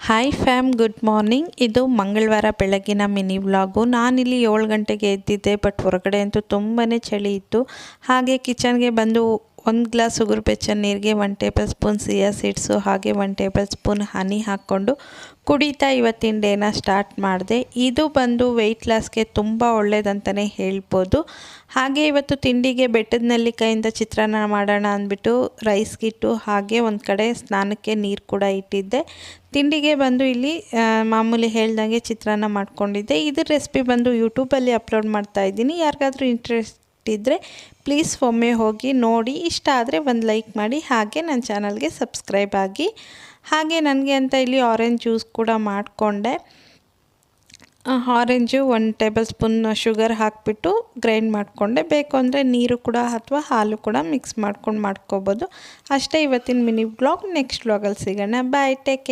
Hi fam, good morning. ಇದು ಮಂಗಳವಾರ ಬೆಳಗಿನ ಮಿನಿ ವ್ಲಾಗು. ನಾನಿಲ್ಲಿ 7 ಗಂಟೆಗೆ ಎದ್ದಿದ್ದೆ, ಬಟ್ ಹೊರಗಡೆ ಅಂತೂ ತುಂಬಾ ಚಳಿ ಇತ್ತು. ಹಾಗೆ ಕಿಚನ್ಗೆ ಬಂದು 1 ಗ್ಲಾಸ್ ಉಗುರು ಬೆಚ್ಚ ನೀರಿಗೆ 1 ಟೇಬಲ್ ಸ್ಪೂನ್ ಸಿಯಾ ಸೀಡ್ಸು ಹಾಗೆ 1 ಟೇಬಲ್ ಸ್ಪೂನ್ ಹನಿ ಹಾಕ್ಕೊಂಡು ಕುಡಿತಾ ಇವತ್ತಿನ ಡೇನ ಸ್ಟಾರ್ಟ್ ಮಾಡಿದೆ. ಇದು ಬಂದು ವೆಯ್ಟ್ ಲಾಸ್ಗೆ ತುಂಬ ಒಳ್ಳೇದಂತಲೇ ಹೇಳ್ಬೋದು. ಹಾಗೆ ಇವತ್ತು ತಿಂಡಿಗೆ ಬೆಟ್ಟದ ನೆಲ್ಲಿಕಾಯಿಂದ ಚಿತ್ರಾನ್ನ ಮಾಡೋಣ ಅಂದ್ಬಿಟ್ಟು ರೈಸ್ಗಿಟ್ಟು ಹಾಗೆ ಒಂದು ಕಡೆ ಸ್ನಾನಕ್ಕೆ ನೀರು ಕೂಡ ಇಟ್ಟಿದ್ದೆ. ತಿಂಡಿಗೆ ಬಂದು ಇಲ್ಲಿ ಮಾಮೂಲಿ ಹೇಳ್ದಂಗೆ ಚಿತ್ರಾನ್ನ ಮಾಡ್ಕೊಂಡಿದ್ದೆ. ಇದ್ರ ರೆಸಿಪಿ ಬಂದು ಯೂಟ್ಯೂಬಲ್ಲಿ ಅಪ್ಲೋಡ್ ಮಾಡ್ತಾಯಿದ್ದೀನಿ. ಯಾರಿಗಾದ್ರೂ ಇಂಟ್ರೆಸ್ಟ್ ಇದ್ದರೆ ಪ್ಲೀಸ್ ಒಮ್ಮೆ ಹೋಗಿ ನೋಡಿ. ಇಷ್ಟ ಆದರೆ ಒಂದು ಲೈಕ್ ಮಾಡಿ, ಹಾಗೆ ನನ್ನ ಚಾನಲ್ಗೆ ಸಬ್ಸ್ಕ್ರೈಬ್ ಆಗಿ. ಹಾಗೆ ನನಗೆ ಅಂತ ಇಲ್ಲಿ ಆರೆಂಜ್ ಜ್ಯೂಸ್ ಕೂಡ ಮಾಡಿಕೊಂಡೆ. ಆರೆಂಜು 1 ಟೇಬಲ್ ಸ್ಪೂನ್ ಶುಗರ್ ಹಾಕಿಬಿಟ್ಟು ಗ್ರೈಂಡ್ ಮಾಡಿಕೊಂಡೆ. ಬೇಕು ಅಂದರೆ ನೀರು ಕೂಡ ಅಥವಾ ಹಾಲು ಕೂಡ ಮಿಕ್ಸ್ ಮಾಡ್ಕೊಂಡು ಮಾಡ್ಕೋಬೋದು. ಅಷ್ಟೇ ಇವತ್ತಿನ ಮಿನಿ ವ್ಲಾಗ್. ನೆಕ್ಸ್ಟ್ ವ್ಲಾಗಲ್ಲಿ ಸಿಗೋಣ. ಬಾಯ್, ಟೇಕ್ ಕೇರ್.